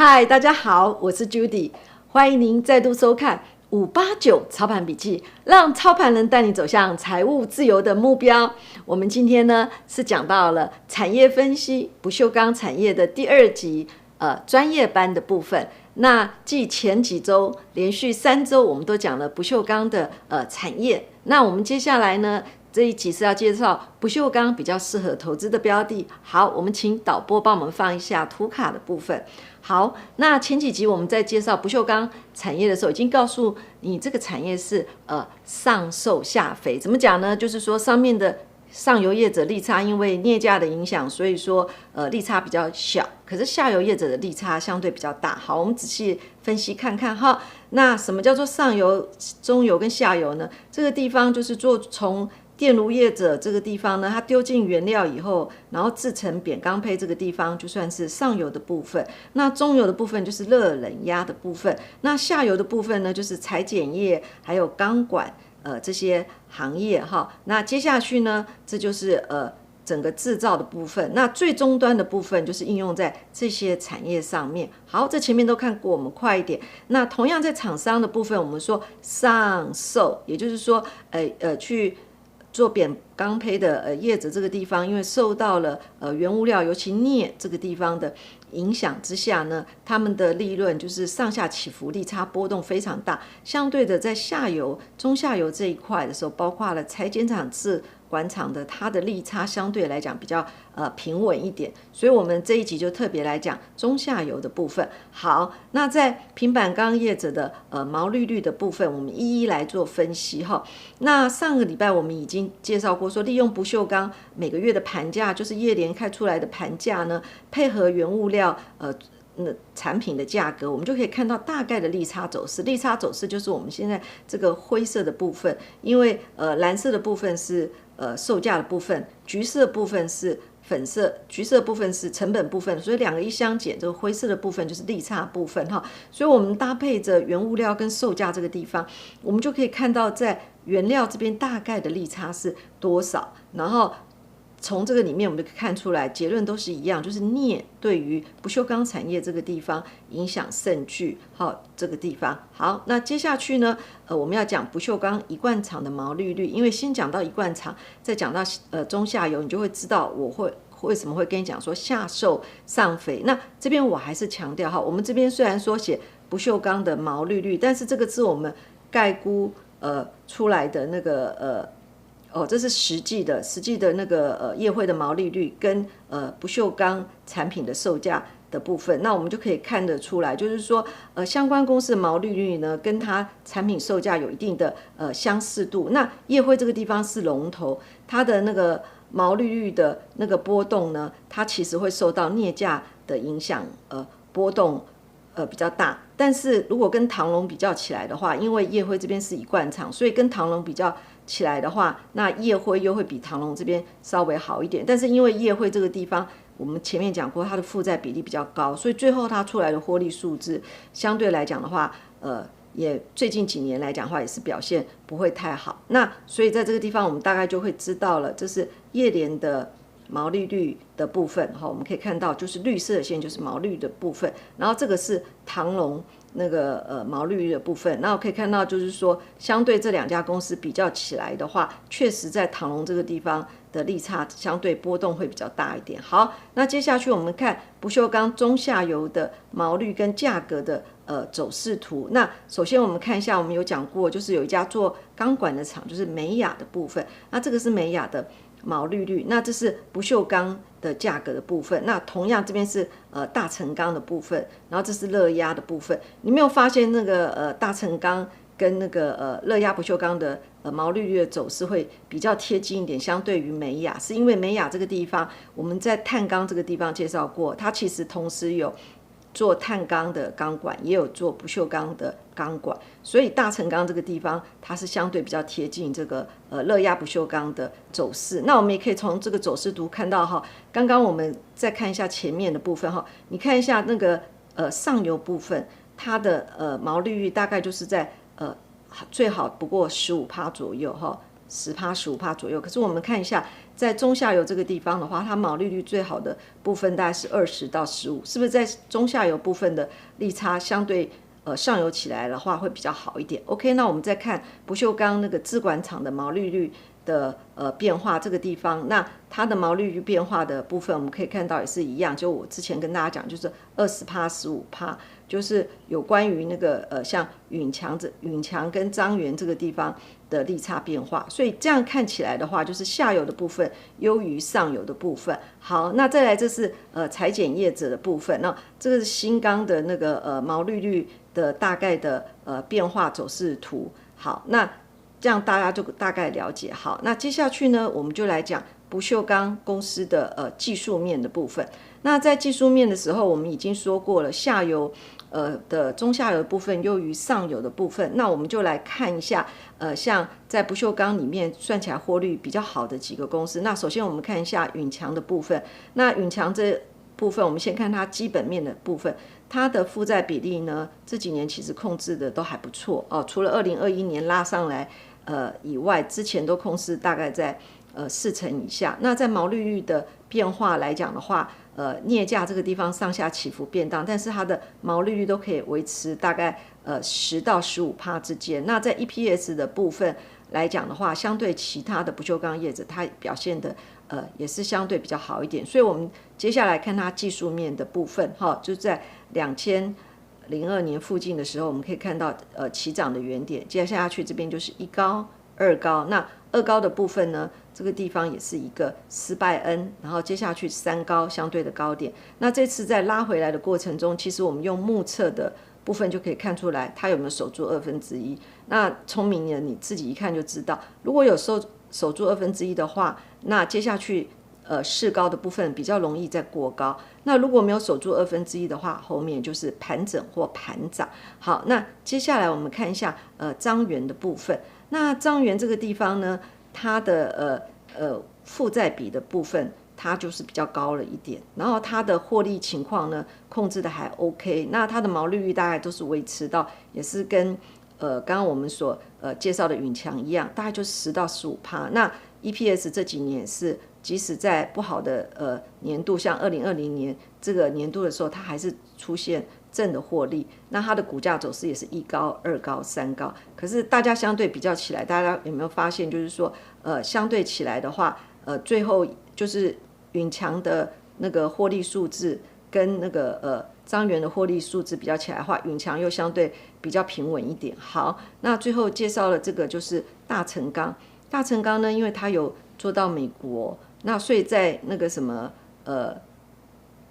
嗨，大家好，我是 Judy， 欢迎您再度收看589操盘笔记，让操盘人带你走向财务自由的目标。我们今天呢是讲到了产业分析不锈钢产业的第2集，专业班的部分。那继前几周连续3周我们都讲了不锈钢的产业，那我们接下来呢这一集是要介绍不锈钢比较适合投资的标的。好，我们请导播帮我们放一下图卡的部分。好，那前几集我们在介绍不锈钢产业的时候，已经告诉你这个产业是上瘦下肥。怎么讲呢？就是说上面的上游业者利差因为镍价的影响，所以说利差比较小，可是下游业者的利差相对比较大。好，我们仔细分析看看哈。那什么叫做上游、中游跟下游呢？这个地方就是从电炉业者这个地方呢，它丢进原料以后，然后制成扁钢坯，这个地方就算是上游的部分。那中游的部分就是热冷压的部分。那下游的部分呢，就是裁剪业还有钢管这些行业哈。那接下去呢，这就是整个制造的部分。那最终端的部分就是应用在这些产业上面。好，这前面都看过，我们快一点。那同样在厂商的部分，我们说上售，也就是说去做扁钢坯的业者这个地方，因为受到了原物料尤其镍这个地方的影响之下呢，他们的利润就是上下起伏利差波动非常大。相对的，在下游、中下游这一块的时候，包括了裁剪厂、制管厂的，它的利差相对来讲比较平稳一点，所以我们这一集就特别来讲中下游的部分。好，那在平板钢业者的毛利率的部分，我们一一来做分析哈。那上个礼拜我们已经介绍过说，利用不锈钢每个月的盘价，就是业联开出来的盘价呢，配合原物料产品的价格，我们就可以看到大概的利差走势。利差走势就是我们现在这个灰色的部分，因为蓝色的部分是售价的部分，橘色的部分是粉色，橘色的部分是成本部分，所以两个一相减，这个灰色的部分就是利差部分哈。所以我们搭配着原物料跟售价这个地方，我们就可以看到在原料这边大概的利差是多少，然后从这个里面我们就可以看出来，结论都是一样，就是镍对于不锈钢产业这个地方影响甚巨。好，这个地方好，那接下去呢，我们要讲不锈钢一贯厂的毛利率，因为先讲到一贯厂，再讲到中下游，你就会知道我会为什么会跟你讲说下瘦上肥。那这边我还是强调哈，我们这边虽然说写不锈钢的毛利率，但是这个是我们概估出来的那个这是实际的那个业会的毛利率跟不锈钢产品的售价的部分，那我们就可以看得出来，就是说相关公司的毛利率呢，跟它产品售价有一定的相似度。那业会这个地方是龙头，它的那个毛利率的那个波动呢，它其实会受到镍价的影响，波动比较大。但是如果跟唐龙比较起来的话，因为业辉这边是一贯厂，所以跟唐龙比较起来的话，那业辉又会比唐龙这边稍微好一点。但是因为业辉这个地方，我们前面讲过，它的负债比例比较高，所以最后它出来的获利数字相对来讲的话，也最近几年来讲的话，也是表现不会太好。那所以在这个地方，我们大概就会知道了，这是业联的毛利率的部分哈，我们可以看到就是绿色的线就是毛利率的部分，然后这个是唐龙那个毛利率的部分。那我可以看到就是说，相对这两家公司比较起来的话，确实在唐龙这个地方的利差相对波动会比较大一点。好，那接下去我们看不锈钢中下游的毛利跟价格的走势图。那首先我们看一下，我们有讲过，就是有一家做钢管的厂，就是美雅的部分。那这个是美雅的毛利率，那这是不锈钢的价格的部分。那同样这边是大成钢的部分，然后这是热压的部分。你没有发现那个大成钢跟那个热压不锈钢的毛利率的走势会比较贴近一点，相对于美雅，是因为美雅这个地方我们在碳钢这个地方介绍过，它其实同时有做碳钢的钢管，也有做不锈钢的钢管，所以大成钢这个地方它是相对比较贴近这个热压不锈钢的走势。那我们也可以从这个走势图看到哈，刚刚我们再看一下前面的部分哈，你看一下那个上游部分，它的毛利率大概就是在最好不过15%左右哈。10%、15%左右。可是我们看一下，在中下游这个地方的话，它毛利率最好的部分大概是20到15，是不是在中下游部分的利差相对上游起来的话会比较好一点 ？OK， 那我们再看不锈钢那个制管厂的毛利率的变化这个地方，那它的毛利率变化的部分，我们可以看到也是一样，就我之前跟大家讲，就是20%、15%，就是有关于那个像允强跟彰源这个地方的利差变化，所以这样看起来的话，就是下游的部分优于上游的部分。好，那再来这是裁剪业者的部分，那这个是新钢的那个毛利率的大概的变化走势图。好，那这样大家就大概了解。好，那接下去呢，我们就来讲不锈钢公司的技术面的部分。那在技术面的时候，我们已经说过了，下游的中下游的部分优于上游的部分。那我们就来看一下，像在不锈钢里面算起来获利比较好的几个公司。那首先我们看一下允强的部分。那允强这部分，我们先看它基本面的部分。它的负债比例呢，这几年其实控制的都还不错哦，除了2021年拉上来以外，之前都控制大概在4成以下。那在毛利率的变化来讲的话，镍价这个地方上下起伏变大，但是它的毛利率都可以维持大概10到15%之间。那在 EPS 的部分来讲的话，相对其他的不锈钢业者，它表现的也是相对比较好一点。所以我们接下来看它技术面的部分，就在2002年附近的时候，我们可以看到起涨的原点。接下去这边就是1高2高，那2高的部分呢，这个地方也是一个失败 N， 然后接下去3高相对的高点。那这次在拉回来的过程中，其实我们用目测的部分就可以看出来，它有没有守住1/2。那聪明人你自己一看就知道，如果有守住1/2的话，那接下去市高的部分比较容易再过高。那如果没有守住1/2的话，后面就是盘整或盘涨。好，那接下来我们看一下彰源的部分。那彰源这个地方呢，它的负债比的部分，它就是比较高了一点，然后它的获利情况呢控制的还 OK， 那它的毛利率大概都是维持到，也是跟刚刚我们所介绍的允强一样，大概就10到15%。那 EPS 这几年也是，即使在不好的年度，像2020年这个年度的时候，它还是出现正的获利。那它的股价走势也是1高2高3高。可是大家相对比较起来，大家有没有发现，就是说相对起来的话，最后就是允强的那个获利数字跟那个彰源的获利数字比较起来的话，允强又相对比较平稳一点。好，那最后介绍了这个就是大成钢。大成钢呢，因为它有做到美国，那所以在那个什么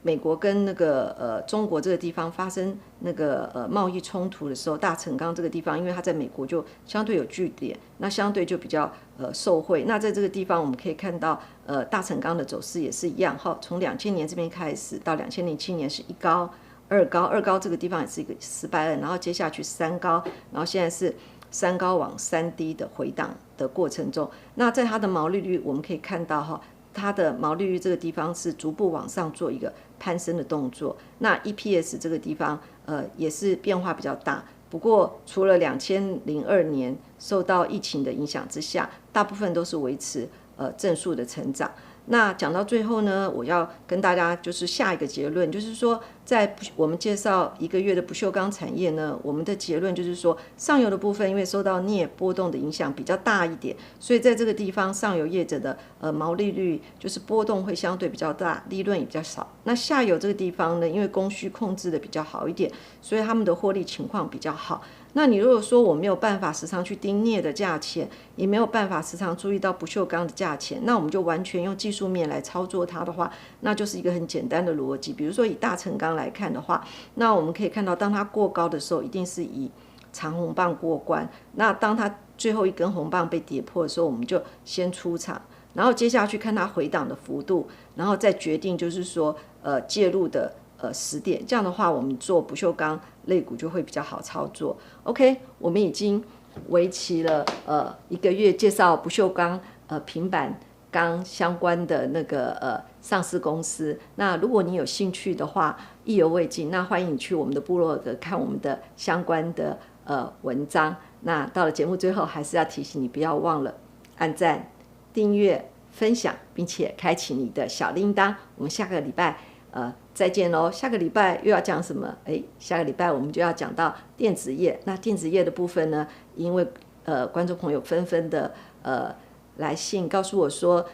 美国跟那个中国这个地方发生那个贸易冲突的时候，大成钢这个地方，因为它在美国就相对有据点，那相对就比较受惠。那在这个地方我们可以看到大成钢的走势也是一样哈，从2000年这边开始到2007年是1高2高，2高这个地方也是一个失败案，然后接下去3高，然后现在是3高往3低的回档的过程中，那在它的毛利率我们可以看到哈，它的毛利率这个地方是逐步往上做一个攀升的动作。那 EPS 这个地方也是变化比较大，不过除了2002年受到疫情的影响之下，大部分都是维持正数的成长。那讲到最后呢，我要跟大家就是下一个结论，就是说在我们介绍1个月的不锈钢产业呢，我们的结论就是说，上游的部分因为受到镍波动的影响比较大一点，所以在这个地方上游业者的毛利率就是波动会相对比较大，利润也比较少。那下游这个地方呢，因为供需控制的比较好一点，所以他们的获利情况比较好。那你如果说我没有办法时常去盯镍的价钱，也没有办法时常注意到不锈钢的价钱，那我们就完全用技术面来操作它的话，那就是一个很简单的逻辑。比如说以大成钢来看的话，那我们可以看到，当它过高的时候，一定是以长红棒过关。那当它最后一根红棒被跌破的时候，我们就先出场，然后接下去看它回档的幅度，然后再决定就是说介入的时点。这样的话，我们做不锈钢类股就会比较好操作。OK， 我们已经为期了1个月介绍不锈钢平板钢相关的那个上市公司。那如果你有兴趣的话，意犹未尽，那欢迎你去我们的部落格看我们的相关的文章。那到了节目最后，还是要提醒你不要忘了按赞、订阅、分享，并且开启你的小铃铛。我们下个礼拜再见喽！下个礼拜又要讲什么？下个礼拜我们就要讲到电子业。那电子业的部分呢，因为观众朋友纷纷的来信告诉我说，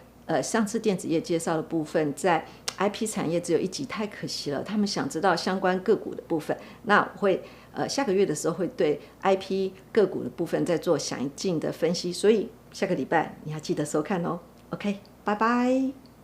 上次电子业介绍的部分在 IP 产业只有1集，太可惜了。他们想知道相关个股的部分，那我会下个月的时候会对 IP 个股的部分再做详尽的分析，所以下个礼拜你要记得收看哦。OK， 拜拜。